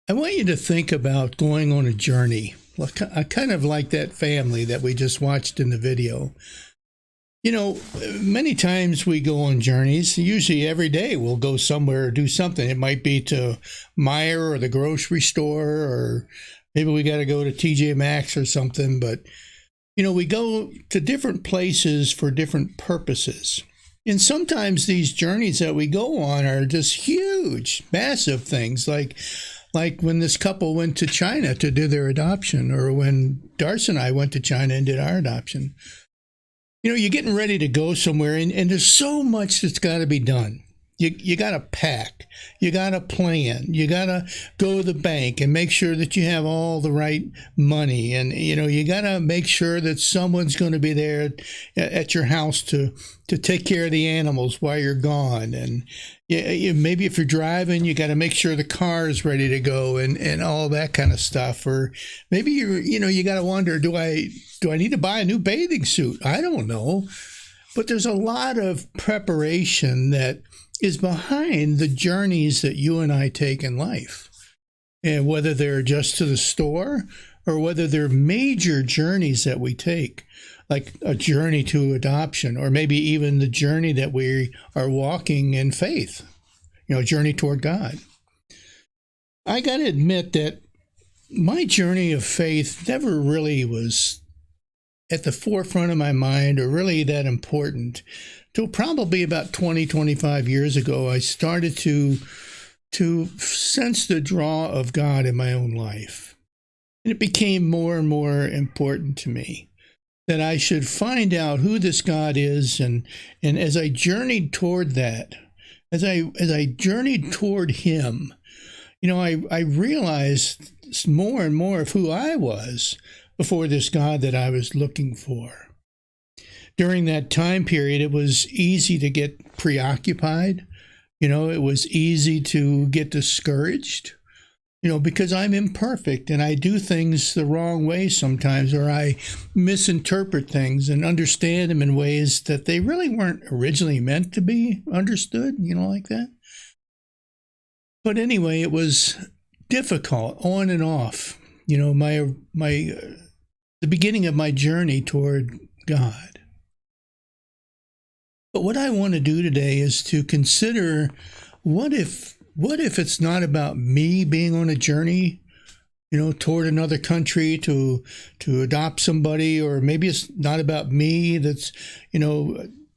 I want you to think about going on a journey. I kind of like that family that we just watched in the video. You know, many times we go on journeys. Usually every day we'll go somewhere or do something. It might be to Meijer or the grocery store, or maybe we got to go to TJ Maxx or something. But, we go to different places for different purposes. And sometimes these journeys that we go on are just huge, massive things, like when this couple went to China to do their adoption, or when Darcy and I went to China and did our adoption. You're getting ready to go somewhere, and there's so much that's got to be done. You got to pack. You got to plan. You got to go to the bank and make sure that you have all the right money. And, you got to make sure that someone's going to be there at your house to take care of the animals while you're gone. And maybe if you're driving, you got to make sure the car is ready to go and all that kind of stuff. Or maybe you got to wonder, do I need to buy a new bathing suit? I don't know. But there's a lot of preparation that is behind the journeys that you and I take in life. And whether they're just to the store or whether they're major journeys that we take, like a journey to adoption, or maybe even the journey that we are walking in faith, journey toward God. I got to admit that my journey of faith never really was at the forefront of my mind or really that important. Till probably about 25 years ago, I started to sense the draw of God in my own life. And it became more and more important to me that I should find out who this God is. And as I journeyed toward that, as I journeyed toward Him, I realized more and more of who I was before this God that I was looking for. During that time period, it was easy to get preoccupied. It was easy to get discouraged, because I'm imperfect and I do things the wrong way sometimes, or I misinterpret things and understand them in ways that they really weren't originally meant to be understood, like that. But anyway, it was difficult on and off, the beginning of my journey toward God. But what I want to do today is to consider what if it's not about me being on a journey, toward another country to adopt somebody, or maybe it's not about me that's,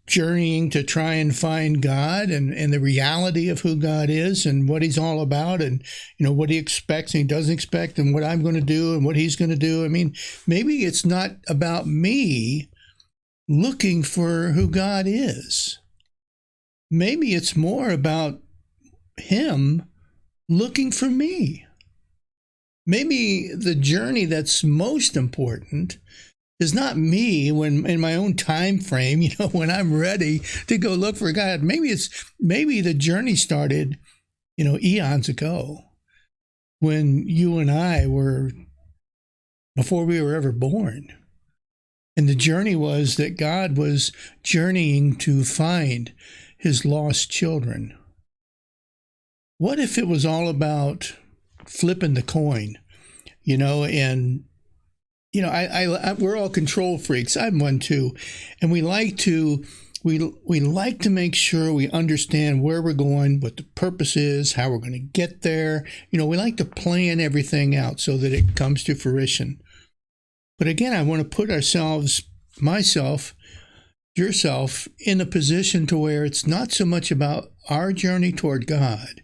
journeying to try and find God and the reality of who God is and what He's all about, and, what He expects and He doesn't expect, and what I'm going to do and what He's going to do. I mean, maybe it's not about me looking for who God is. Maybe it's more about Him looking for me. Maybe the journey that's most important is not me when in my own time frame, when I'm ready to go look for God. Maybe the journey started, eons ago, when you and I were, before we were ever born. And the journey was that God was journeying to find His lost children. What if it was all about flipping the coin, and, we're all control freaks. I'm one too. And we like to make sure we understand where we're going, what the purpose is, how we're going to get there. We like to plan everything out so that it comes to fruition. But again, I want to put myself, yourself, in a position to where it's not so much about our journey toward God.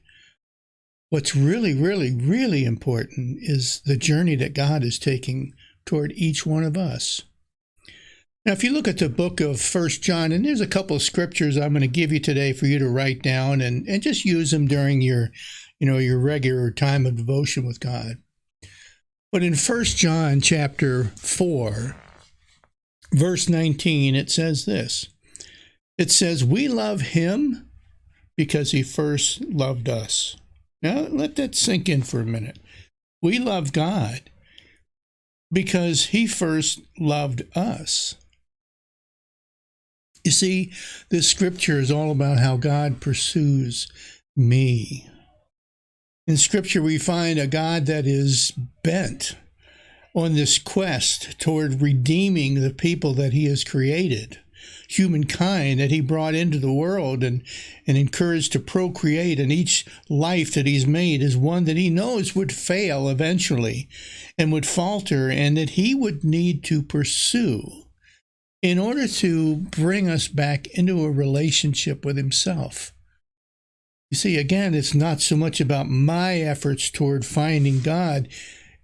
What's really, really, really important is the journey that God is taking toward each one of us. Now, if you look at the book of 1 John, and there's a couple of scriptures I'm going to give you today for you to write down and just use them during your regular time of devotion with God. But in 1 John chapter 4, verse 19, it says this. It says, "We love Him because He first loved us." Now, let that sink in for a minute. We love God because He first loved us. You see, this scripture is all about how God pursues me. In Scripture, we find a God that is bent on this quest toward redeeming the people that he has created, humankind that he brought into the world and encouraged to procreate. And each life that he's made is one that he knows would fail eventually and would falter, and that he would need to pursue in order to bring us back into a relationship with himself. You see, again, it's not so much about my efforts toward finding God.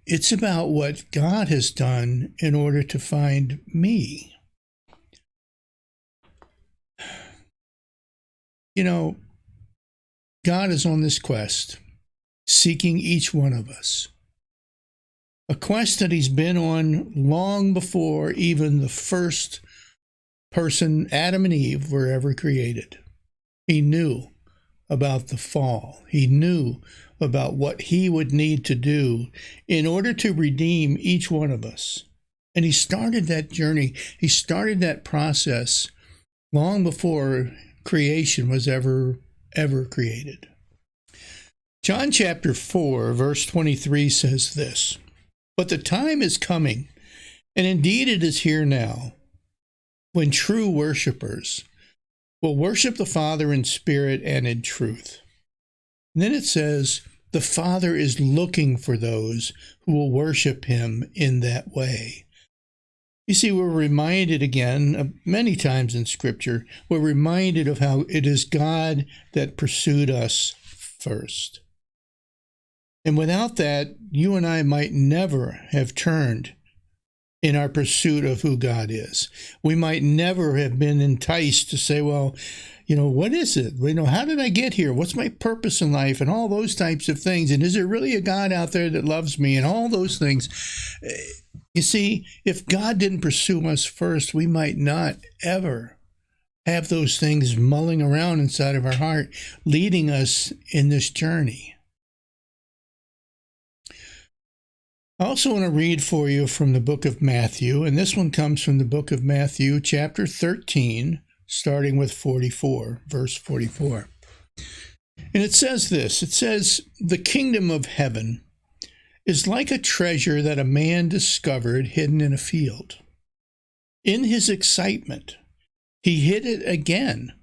It's about what God has done in order to find me. You know, God is on this quest, seeking each one of us. A quest that he's been on long before even the first person, Adam and Eve, were ever created. He knew about the fall. He knew about what he would need to do in order to redeem each one of us. And he started that journey. He started that process long before creation was ever created. John chapter 4, verse 23 says this, "But the time is coming, and indeed it is here now, when true worshipers will worship the Father in spirit and in truth." And then it says, the Father is looking for those who will worship him in that way. You see, we're reminded again, many times in Scripture, we're reminded of how it is God that pursued us first. And without that, you and I might never have turned in our pursuit of who God is. We might never have been enticed to say, well, what is it? How did I get here? What's my purpose in life? And all those types of things. And is there really a God out there that loves me? And all those things. You see, if God didn't pursue us first, we might not ever have those things mulling around inside of our heart, leading us in this journey. I also want to read for you from the book of Matthew, and this one comes from the book of Matthew, chapter 13, starting with 44, verse 44. And it says this, it says, "The kingdom of heaven is like a treasure that a man discovered hidden in a field. In his excitement, he hid it again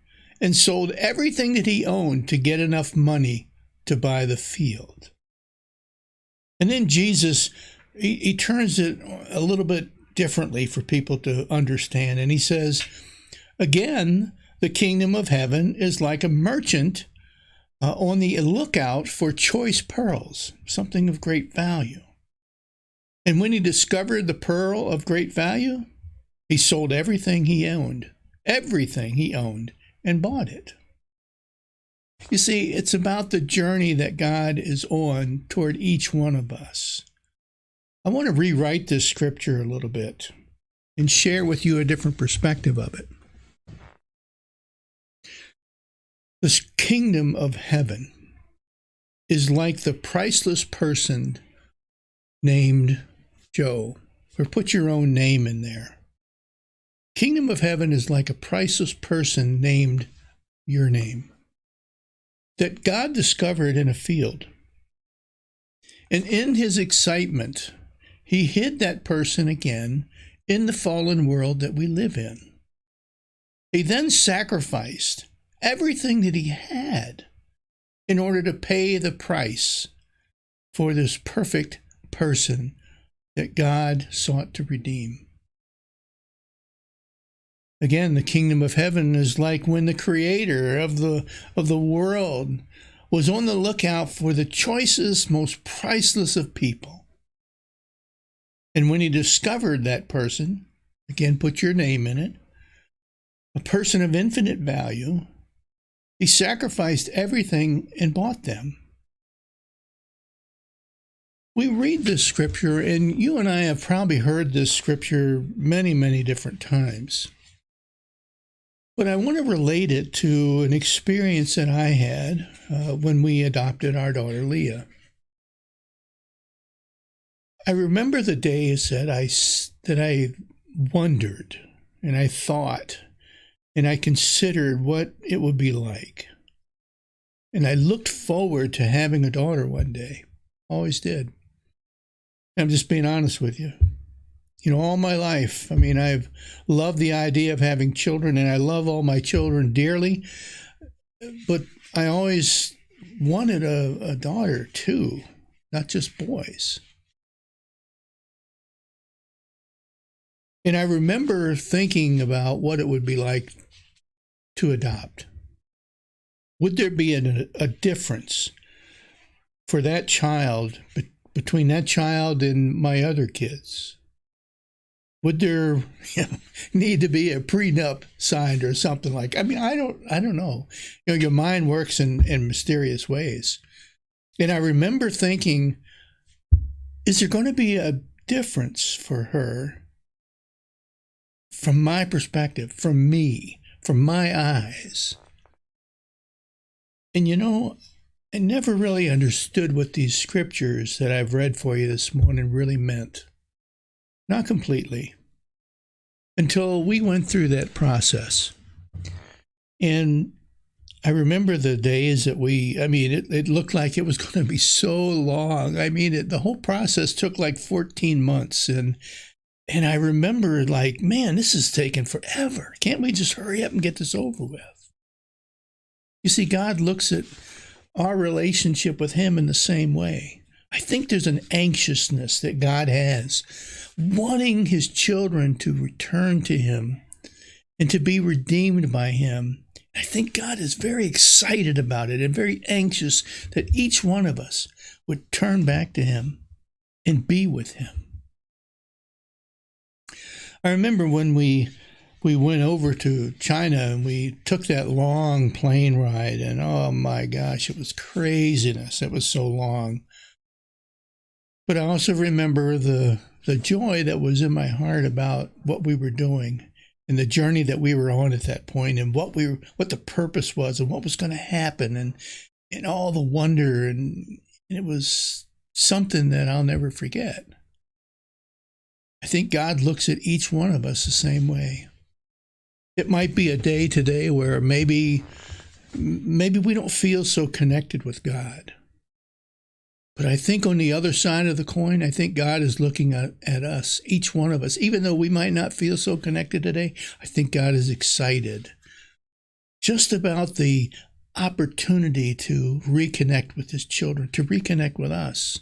and sold everything that he owned to get enough money to buy the field." And then Jesus, he turns it a little bit differently for people to understand. And he says, "Again, the kingdom of heaven is like a merchant on the lookout for choice pearls, something of great value. And when he discovered the pearl of great value, he sold everything he owned, and bought it." You see, it's about the journey that God is on toward each one of us. I want to rewrite this scripture a little bit and share with you a different perspective of it. This kingdom of heaven is like the priceless person named Joe, or put your own name in there. Kingdom of heaven is like a priceless person named your name, that God discovered in a field. And in his excitement, he hid that person again in the fallen world that we live in. He then sacrificed everything that he had in order to pay the price for this perfect person that God sought to redeem. Again, the kingdom of heaven is like when the creator of the world was on the lookout for the choicest, most priceless of people. And when he discovered that person, again, put your name in it, a person of infinite value, he sacrificed everything and bought them. We read this scripture, and you and I have probably heard this scripture many, many different times. But I want to relate it to an experience that I had when we adopted our daughter, Leah. I remember the days that I wondered, and I thought, and I considered what it would be like And I looked forward to having a daughter one day. Always did. I'm just being honest with you. You know, all my life, I mean, I've loved the idea of having children, and I love all my children dearly. But I always wanted a daughter too, not just boys. And I remember thinking about what it would be like to adopt. Would there be a difference for that child, between that child and my other kids? Would there need to be a prenup signed or something like? I mean, I don't know. You know, your mind works in mysterious ways. And I remember thinking, is there going to be a difference for her from my perspective, from me, from my eyes? And you know, I never really understood what these scriptures that I've read for you this morning really meant. Not completely. Until we went through that process. And I remember the days that it looked like it was going to be so long. I mean, the whole process took like 14 months. And I remember like, man, this is taking forever. Can't we just hurry up and get this over with? You see, God looks at our relationship with him in the same way. I think there's an anxiousness that God has, wanting his children to return to him and to be redeemed by him. I think God is very excited about it and very anxious that each one of us would turn back to him and be with him. I remember when we went over to China and we took that long plane ride, and oh my gosh, it was craziness. It was so long. But I also remember the joy that was in my heart about what we were doing and the journey that we were on at that point, and what the purpose was and what was going to happen, and all the wonder, and it was something that I'll never forget. I think God looks at each one of us the same way. It might be a day today where maybe we don't feel so connected with God. But I think on the other side of the coin, I think God is looking at us, each one of us. Even though we might not feel so connected today, I think God is excited just about the opportunity to reconnect with his children, to reconnect with us.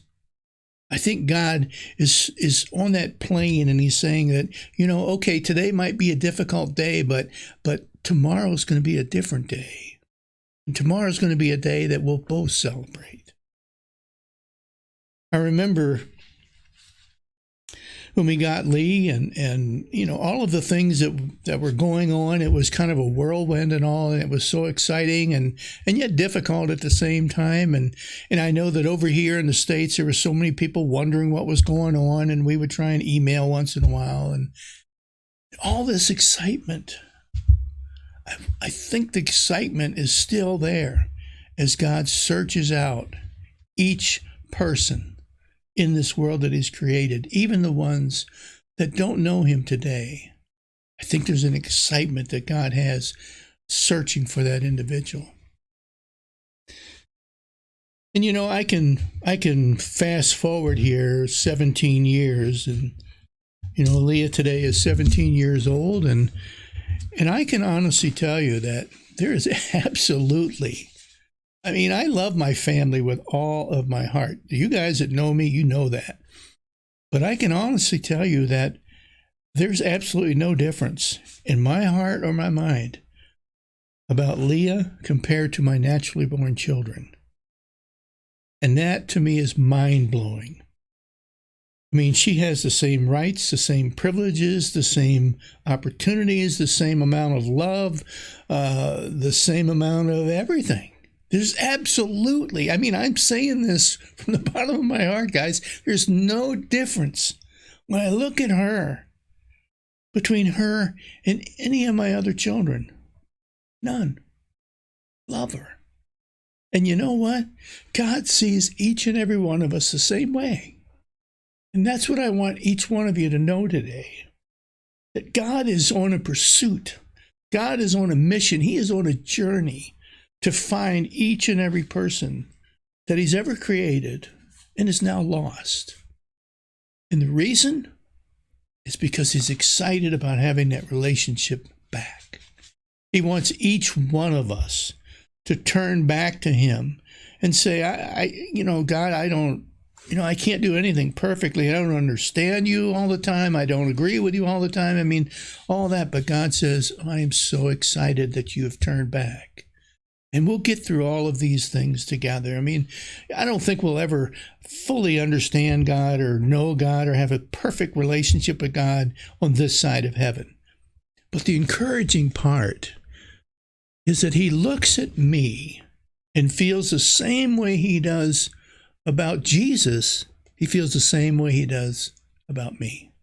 I think God is on that plane, and he's saying that, you know, okay, today might be a difficult day, but tomorrow's going to be a different day. And tomorrow's going to be a day that we'll both celebrate. I remember when we got Lee and you know, all of the things that were going on. It was kind of a whirlwind and all, and it was so exciting and yet difficult at the same time. And I know that over here in the States, there were so many people wondering what was going on, and we would try and email once in a while, and all this excitement. I think the excitement is still there as God searches out each person in this world that he's created, even the ones that don't know him today. I think there's an excitement that God has searching for that individual. And you know, I can fast forward here 17 years, and you know, Leah today is 17 years old, and I can honestly tell you that there is absolutely, I mean, I love my family with all of my heart. You guys that know me, you know that. But I can honestly tell you that there's absolutely no difference in my heart or my mind about Leah compared to my naturally born children. And that to me is mind-blowing. I mean, she has the same rights, the same privileges, the same opportunities, the same amount of love, the same amount of everything. There's absolutely, I mean, I'm saying this from the bottom of my heart, guys. There's no difference when I look at her between her and any of my other children. None. Love her. And you know what? God sees each and every one of us the same way. And that's what I want each one of you to know today. That God is on a pursuit. God is on a mission. He is on a journey to find each and every person that he's ever created and is now lost. And the reason is because he's excited about having that relationship back. He wants each one of us to turn back to him and say, God, I can't do anything perfectly. I don't understand you all the time. I don't agree with you all the time. I mean, all that. But God says, I am so excited that you have turned back. And we'll get through all of these things together. I mean, I don't think we'll ever fully understand God or know God or have a perfect relationship with God on this side of heaven. But the encouraging part is that he looks at me and feels the same way he does about Jesus. He feels the same way he does about me.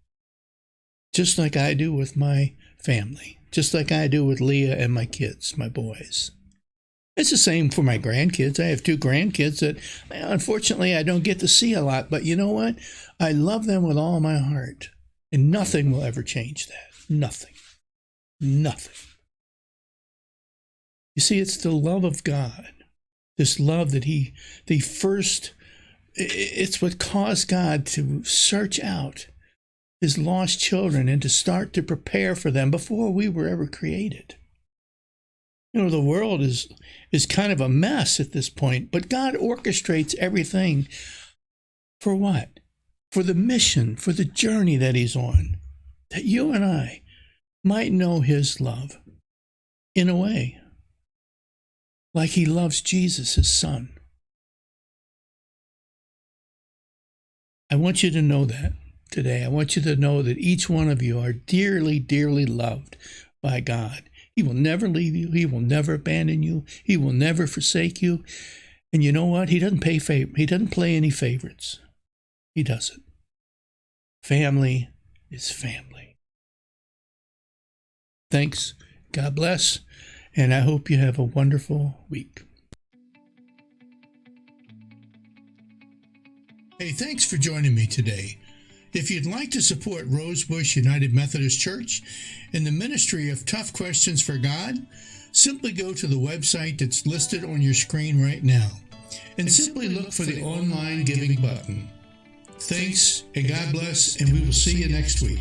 Just like I do with my family. Just like I do with Leah and my kids, my boys. It's the same for my grandkids. I have 2 grandkids that, unfortunately, I don't get to see a lot. But you know what? I love them with all my heart. And nothing will ever change that. Nothing. Nothing. You see, it's the love of God. This love that it's what caused God to search out his lost children and to start to prepare for them before we were ever created. The world is kind of a mess at this point, but God orchestrates everything for what? For the mission, for the journey that he's on, that you and I might know his love in a way, like he loves Jesus, his son. I want you to know that today. I want you to know that each one of you are dearly, dearly loved by God. He will never leave you. He will never abandon you. He will never forsake you. And you know what? He doesn't play any favorites. He doesn't. Family is family. Thanks. God bless. And I hope you have a wonderful week. Hey, thanks for joining me today. If you'd like to support Rosebush United Methodist Church and the ministry of Tough Questions for God, simply go to the website that's listed on your screen right now and simply look for the online giving button. Thanks, and God bless, and we will see you next week.